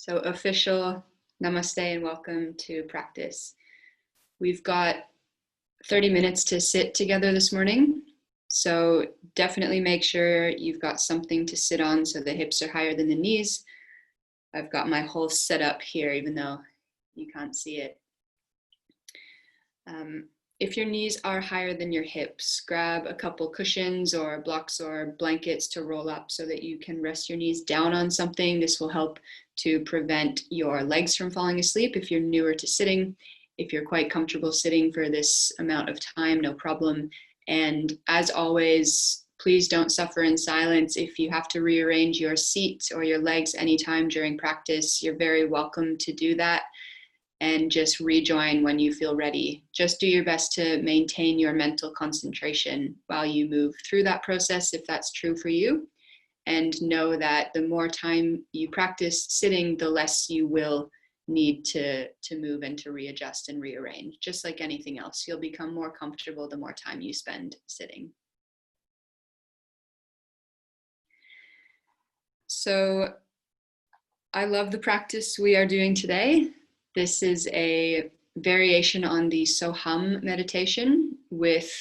So official namaste and welcome to practice. We've got 30 minutes to sit together this morning. So definitely make sure you've got something to sit on so the hips are higher than the knees. I've got my whole setup here, even though you can't see it. If your knees are higher than your hips, grab a couple cushions or blocks or blankets to roll up so that you can rest your knees down on something. This will help to prevent your legs from falling asleep if you're newer to sitting. If you're quite comfortable sitting for this amount of time, no problem. And as always, please don't suffer in silence. If you have to rearrange your seat or your legs anytime during practice, you're very welcome to do that. And just rejoin when you feel ready. Just do your best to maintain your mental concentration while you move through that process, if that's true for you. And know that the more time you practice sitting, the less you will need to move and to readjust and rearrange. Just like anything else, you'll become more comfortable the more time you spend sitting. So I love the practice we are doing today. This is a variation on the Soham meditation with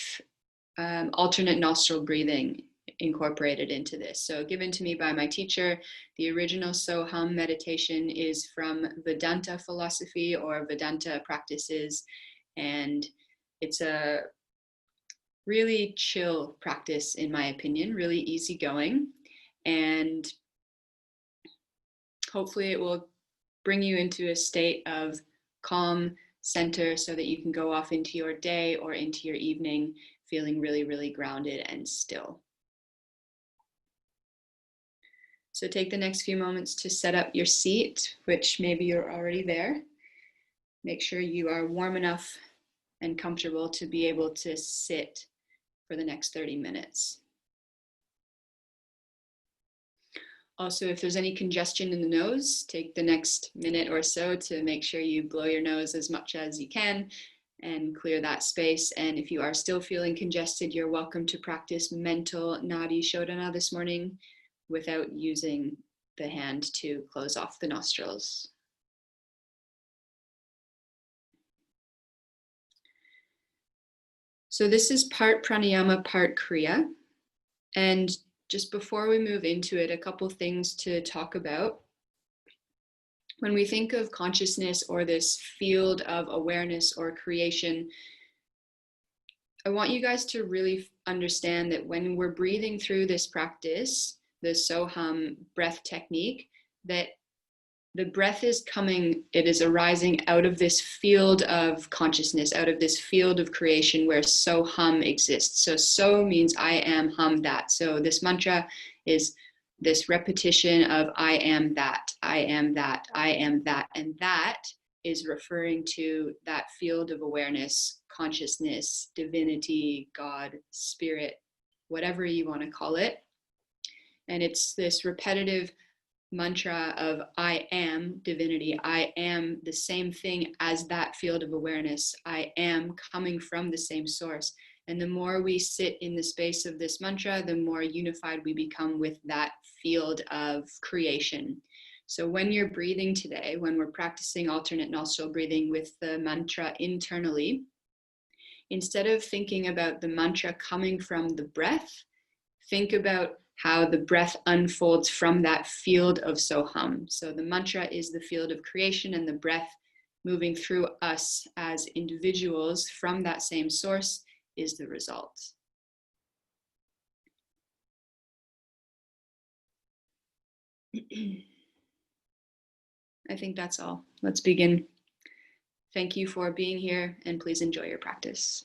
alternate nostril breathing incorporated into this. So given to me by my teacher, the original Soham meditation is from Vedanta philosophy or Vedanta practices. And it's a really chill practice, in my opinion, really easygoing. And hopefully it will bring you into a state of calm center so that you can go off into your day or into your evening feeling really, really grounded and still. So take the next few moments to set up your seat, which maybe you're already there. Make sure you are warm enough and comfortable to be able to sit for the next 30 minutes. Also, if there's any congestion in the nose, take the next minute or so to make sure you blow your nose as much as you can and clear that space. And if you are still feeling congested, you're welcome to practice mental Nadi Shodhana this morning without using the hand to close off the nostrils. So this is part pranayama, part kriya. And just before we move into it, a couple things to talk about. When we think of consciousness or this field of awareness or creation, I want you guys to really understand that when we're breathing through this practice, the Soham breath technique, that the breath is coming, it is arising out of this field of consciousness, out of this field of creation where Soham exists. So means I am, hum, that. So this mantra is this repetition of I am that, I am that, I am that. And that is referring to that field of awareness, consciousness, divinity, God, spirit, whatever you want to call it. And it's this repetitive mantra of I am divinity. I am the same thing as that field of awareness. I am coming from the same source. And the more we sit in the space of this mantra, the more unified we become with that field of creation. So when you're breathing today, when we're practicing alternate nostril breathing with the mantra internally, instead of thinking about the mantra coming from the breath, think about how the breath unfolds from that field of Soham. So the mantra is the field of creation, and the breath moving through us as individuals from that same source is the result. I think that's all. Let's begin. Thank you for being here, and please enjoy your practice.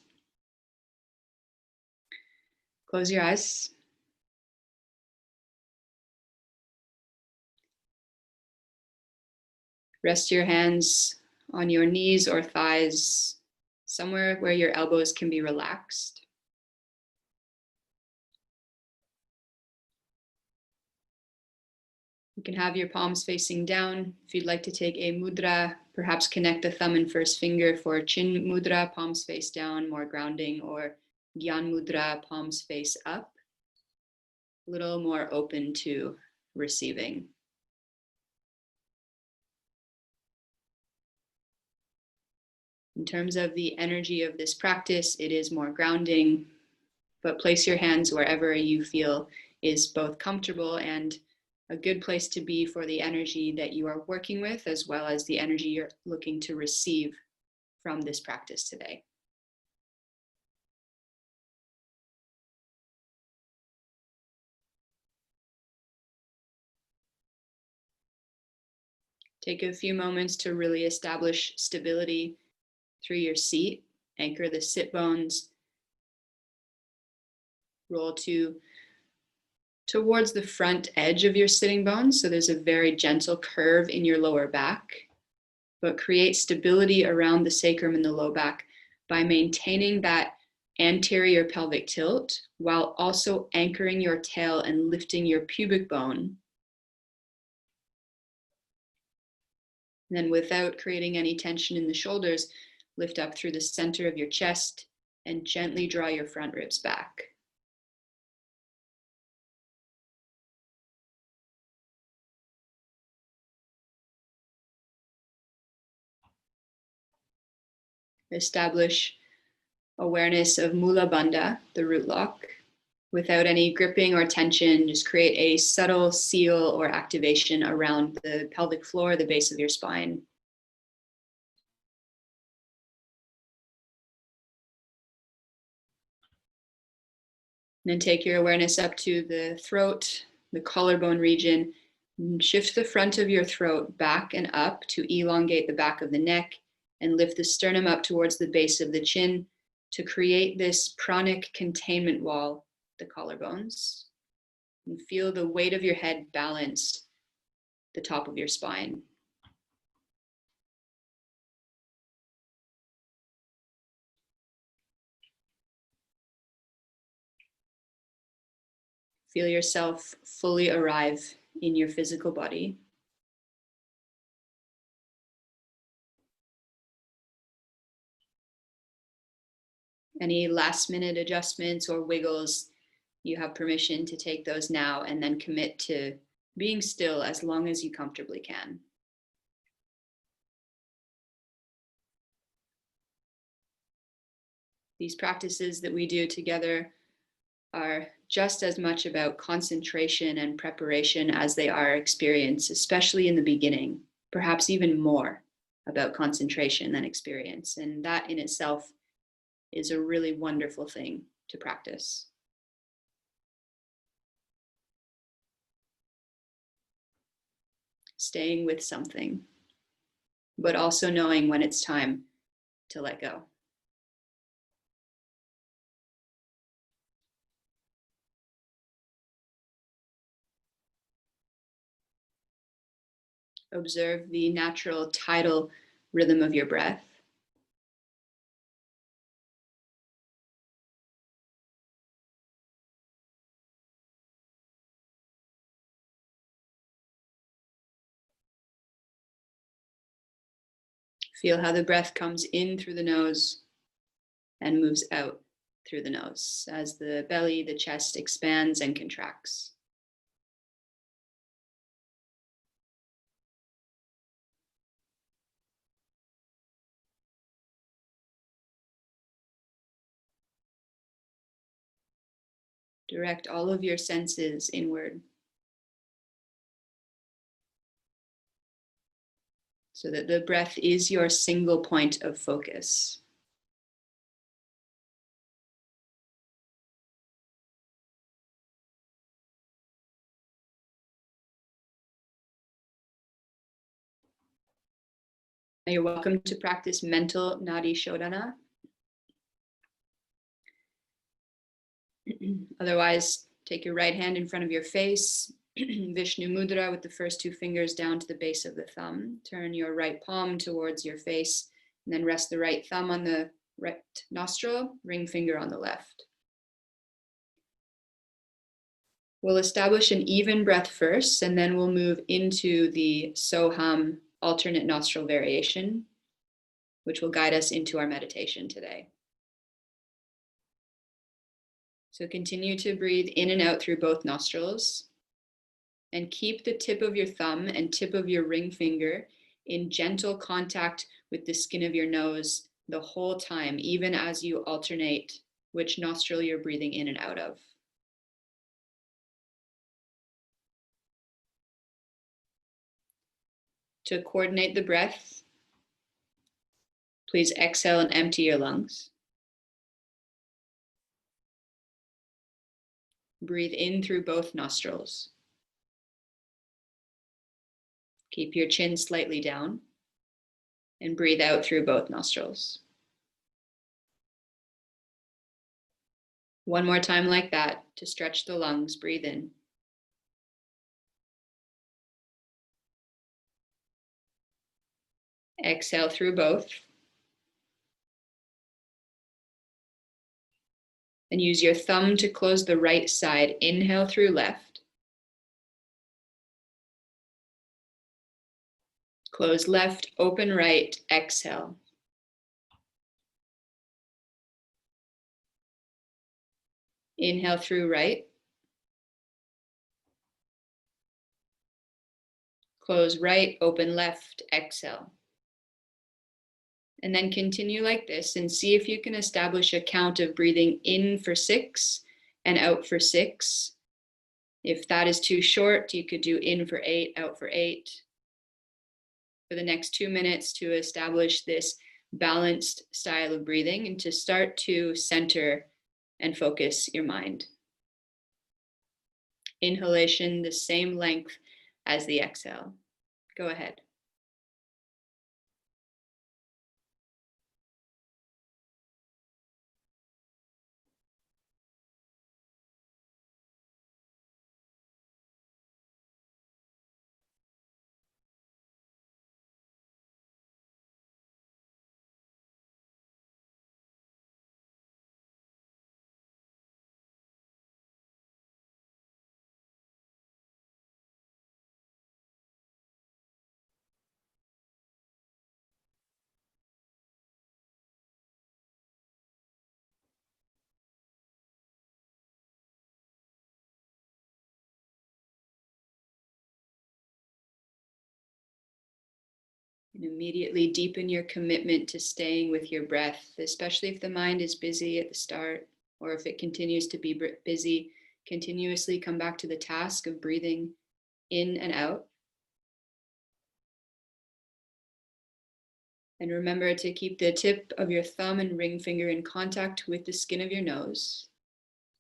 Close your eyes. Rest your hands on your knees or thighs, somewhere where your elbows can be relaxed. You can have your palms facing down. If you'd like to take a mudra, perhaps connect the thumb and first finger for chin mudra, palms face down, more grounding, or gyan mudra, palms face up. A little more open to receiving. In terms of the energy of this practice, it is more grounding, but place your hands wherever you feel is both comfortable and a good place to be for the energy that you are working with, as well as the energy you're looking to receive from this practice today. Take a few moments to really establish stability through your seat. Anchor the sit bones. Roll towards the front edge of your sitting bones. So there's a very gentle curve in your lower back, but create stability around the sacrum and the low back by maintaining that anterior pelvic tilt while also anchoring your tail and lifting your pubic bone. And then without creating any tension in the shoulders, lift up through the center of your chest and gently draw your front ribs back. Establish awareness of Mula Bandha, the root lock. Without any gripping or tension, just create a subtle seal or activation around the pelvic floor, the base of your spine. And then take your awareness up to the throat, the collarbone region. And shift the front of your throat back and up to elongate the back of the neck and lift the sternum up towards the base of the chin to create this pranic containment wall, the collarbones. And feel the weight of your head balanced the top of your spine. Feel yourself fully arrive in your physical body. Any last minute adjustments or wiggles, you have permission to take those now and then commit to being still as long as you comfortably can. These practices that we do together are just as much about concentration and preparation as they are experience, especially in the beginning, perhaps even more about concentration than experience. And that in itself is a really wonderful thing to practice. Staying with something, but also knowing when it's time to let go. Observe the natural tidal rhythm of your breath. Feel how the breath comes in through the nose and moves out through the nose as the belly, the chest expands and contracts. Direct all of your senses inward so that the breath is your single point of focus. Now you're welcome to practice mental Nadi Shodhana. Otherwise, take your right hand in front of your face, Vishnu Mudra with the first two fingers down to the base of the thumb. Turn your right palm towards your face, and then rest the right thumb on the right nostril, ring finger on the left. We'll establish an even breath first, and then we'll move into the Soham alternate nostril variation, which will guide us into our meditation today. So continue to breathe in and out through both nostrils, and keep the tip of your thumb and tip of your ring finger in gentle contact with the skin of your nose the whole time, even as you alternate which nostril you're breathing in and out of. To coordinate the breath, please exhale and empty your lungs. Breathe in through both nostrils. Keep your chin slightly down and breathe out through both nostrils. One more time like that to stretch the lungs. Breathe in. Exhale through both. And use your thumb to close the right side. Inhale through left. Close left, open right, exhale. Inhale through right. Close right, open left, exhale. And then continue like this and see if you can establish a count of breathing in for 6 and out for 6. If that is too short, you could do in for 8, out for 8. For the next 2 minutes to establish this balanced style of breathing and to start to center and focus your mind. Inhalation, the same length as the exhale. Go ahead. And immediately deepen your commitment to staying with your breath, especially if the mind is busy at the start, or if it continues to be busy. Continuously come back to the task of breathing in and out. And remember to keep the tip of your thumb and ring finger in contact with the skin of your nose.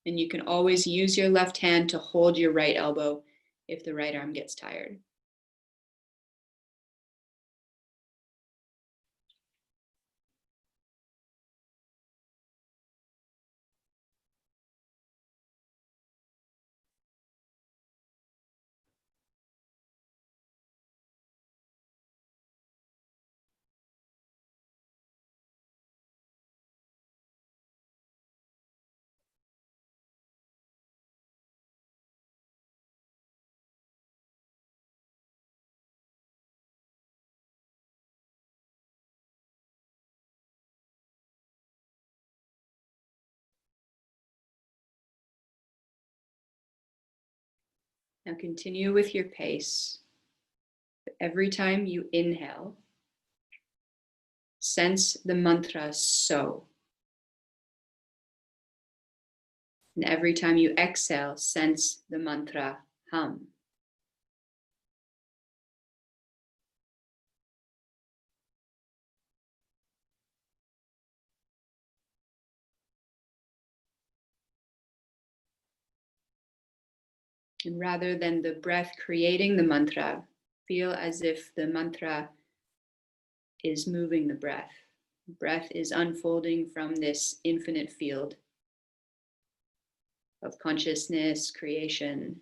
And you can always use your left hand to hold your right elbow if the right arm gets tired. Now continue with your pace. Every time you inhale, sense the mantra so. And every time you exhale, sense the mantra hum. And rather than the breath creating the mantra, feel as if the mantra is moving the breath. Breath is unfolding from this infinite field of consciousness, creation.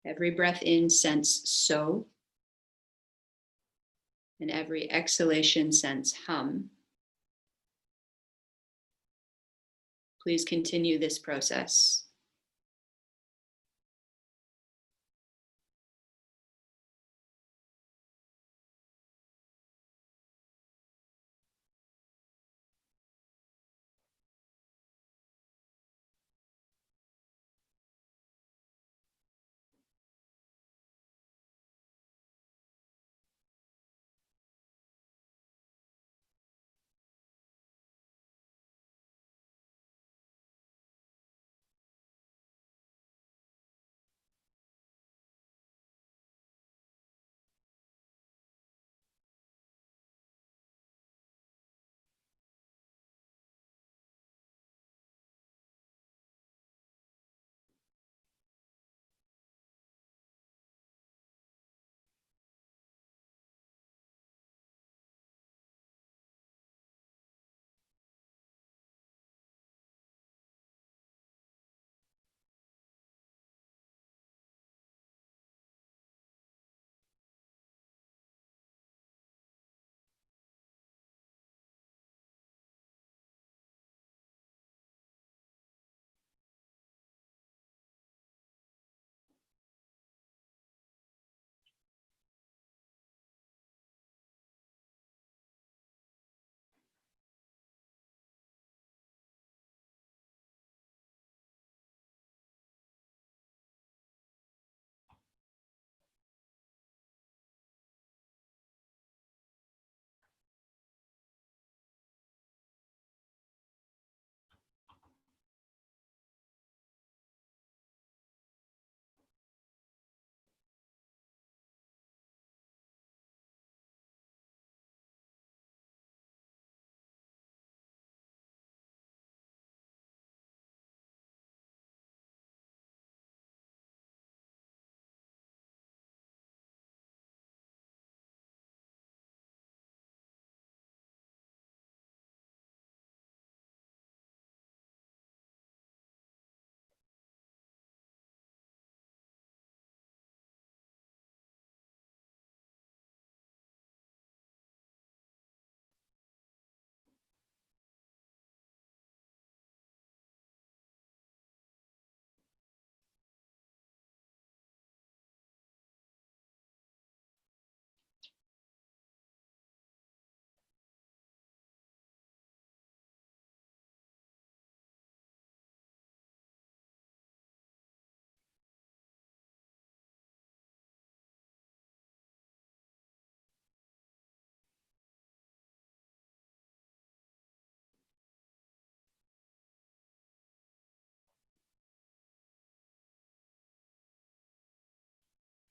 Every breath in, sense so. And every exhalation, sense hum. Please continue this process.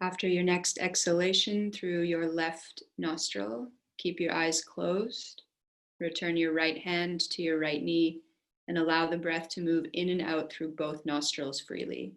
After your next exhalation through your left nostril, keep your eyes closed. Return your right hand to your right knee and allow the breath to move in and out through both nostrils freely.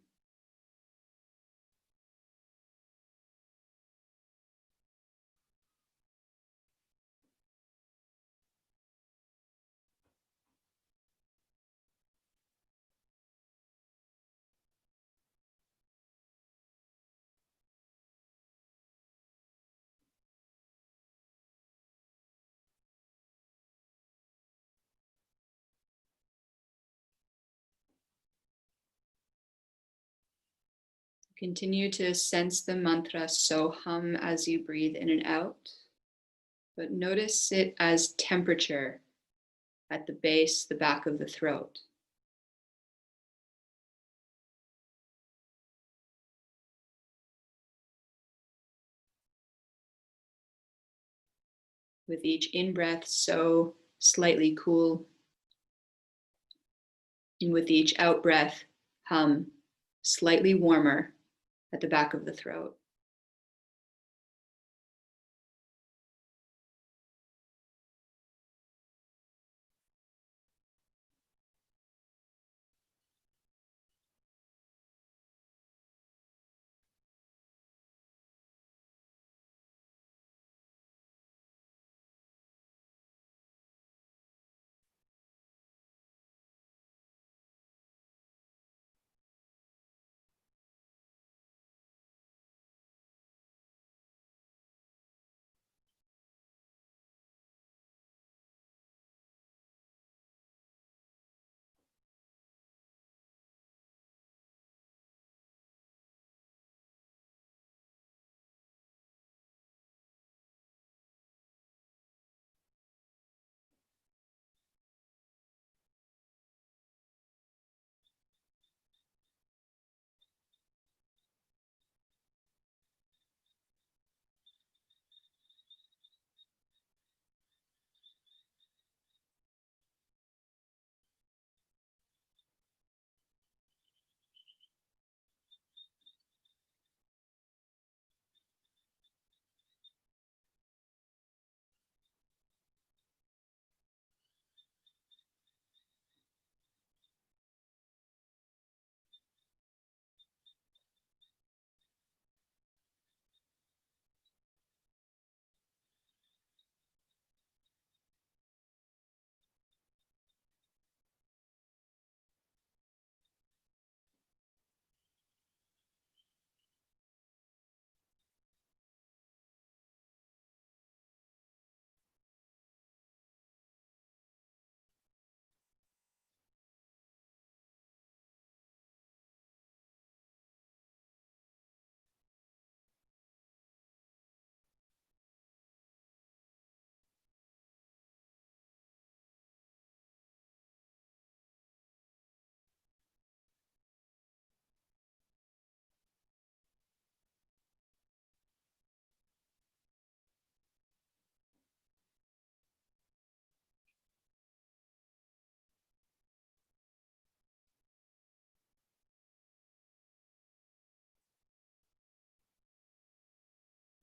Continue to sense the mantra so hum as you breathe in and out, but notice it as temperature at the base, the back of the throat. With each in-breath, so slightly cool. And with each out-breath, hum, slightly warmer at the back of the throat.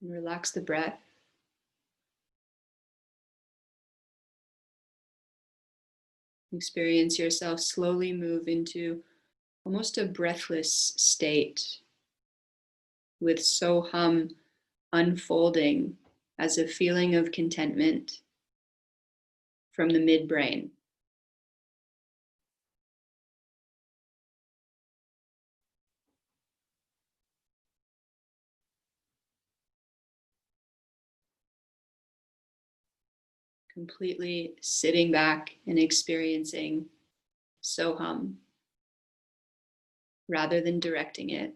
And relax the breath. Experience yourself slowly move into almost a breathless state with so hum unfolding as a feeling of contentment from the midbrain. Completely sitting back and experiencing so hum rather than directing it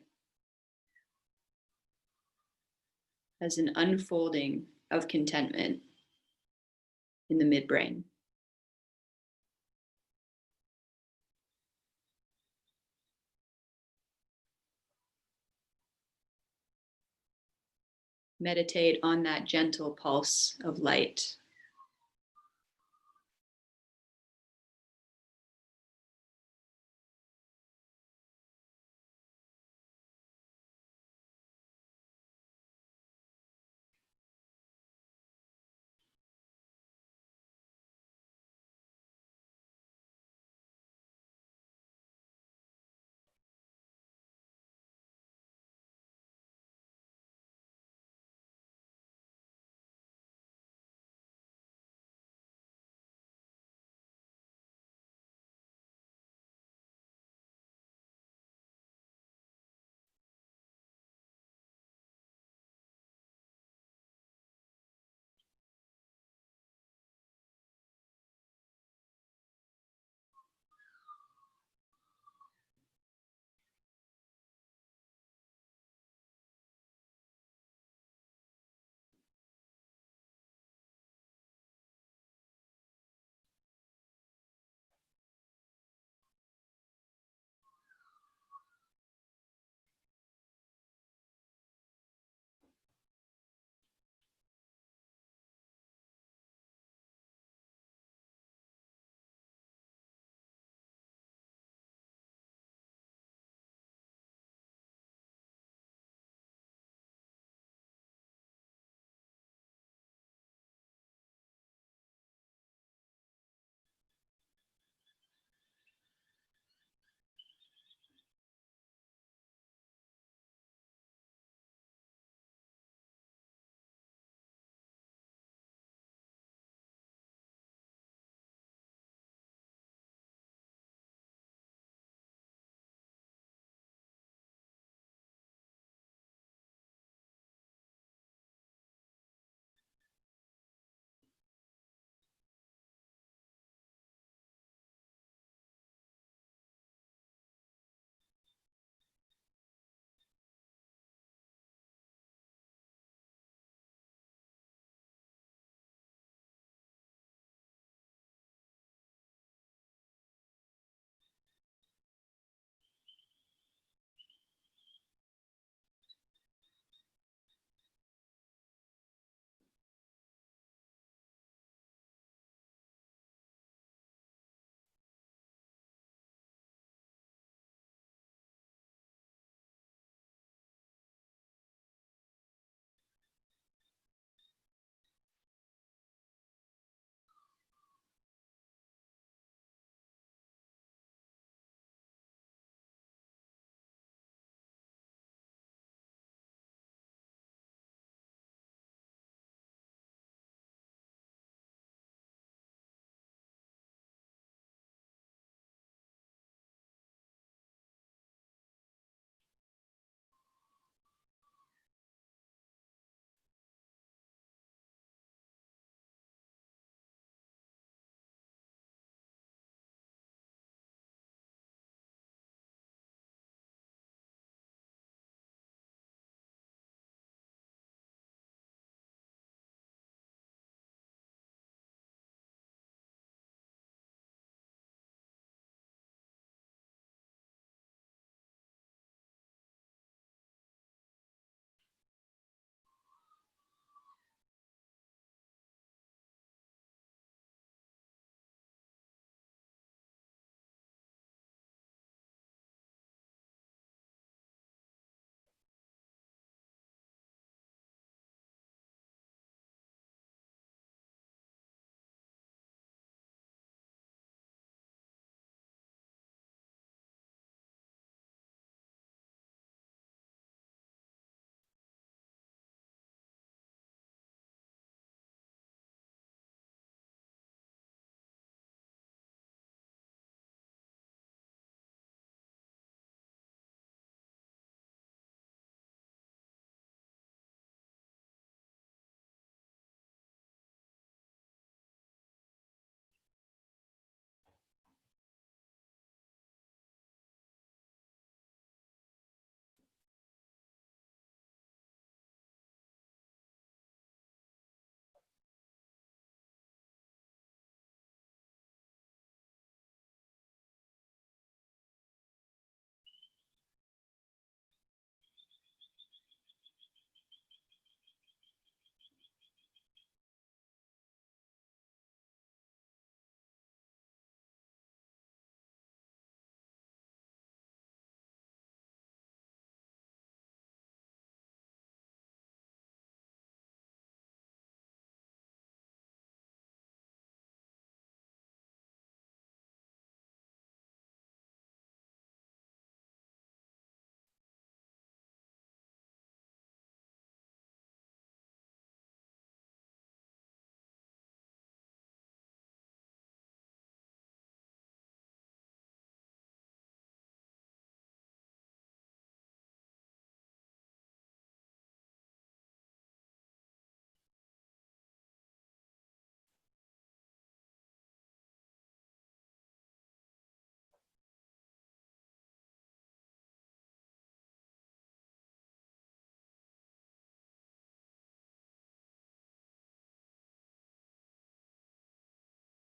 as an unfolding of contentment in the midbrain. Meditate on that gentle pulse of light.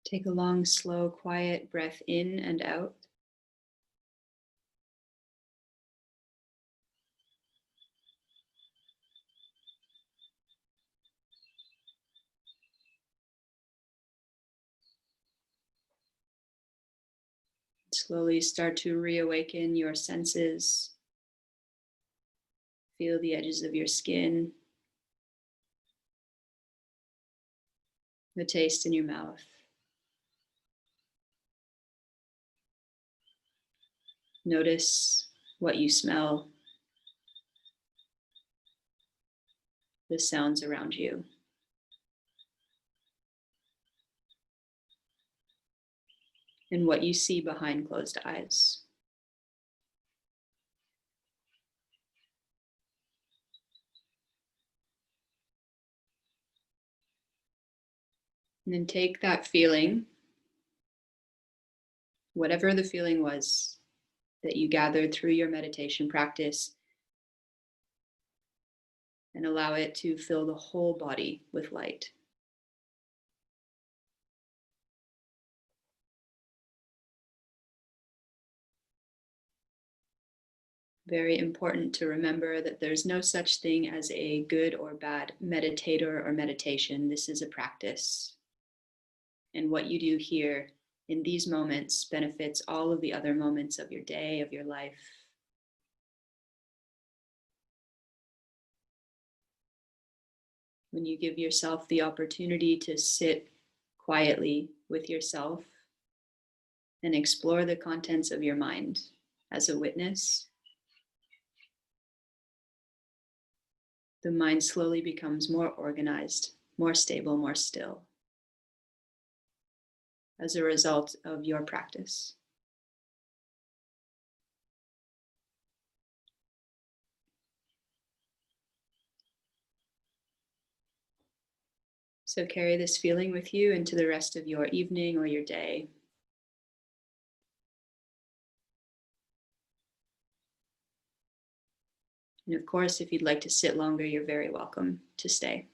Take a long, slow, quiet breath in and out. Slowly start to reawaken your senses. Feel the edges of your skin, the taste in your mouth. Notice what you smell, the sounds around you. And what you see behind closed eyes. And then take that feeling, whatever the feeling was that you gathered through your meditation practice, and allow it to fill the whole body with light. Very important to remember that there's no such thing as a good or bad meditator or meditation. This is a practice. And what you do here in these moments benefits all of the other moments of your day, of your life. When you give yourself the opportunity to sit quietly with yourself and explore the contents of your mind as a witness, the mind slowly becomes more organized, more stable, more still as a result of your practice. So carry this feeling with you into the rest of your evening or your day. And of course, if you'd like to sit longer, you're very welcome to stay.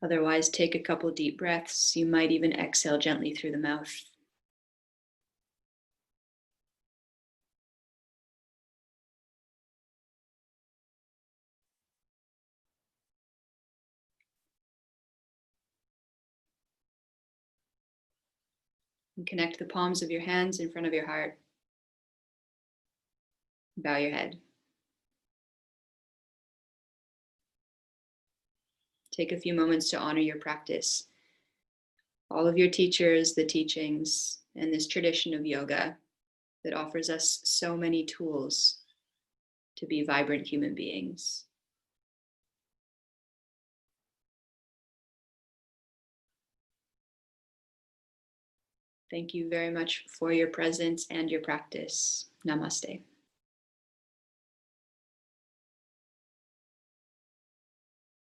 Otherwise, take a couple deep breaths. You might even exhale gently through the mouth. And connect the palms of your hands in front of your heart. Bow your head. Take a few moments to honor your practice. All of your teachers, the teachings, and this tradition of yoga that offers us so many tools to be vibrant human beings. Thank you very much for your presence and your practice. Namaste.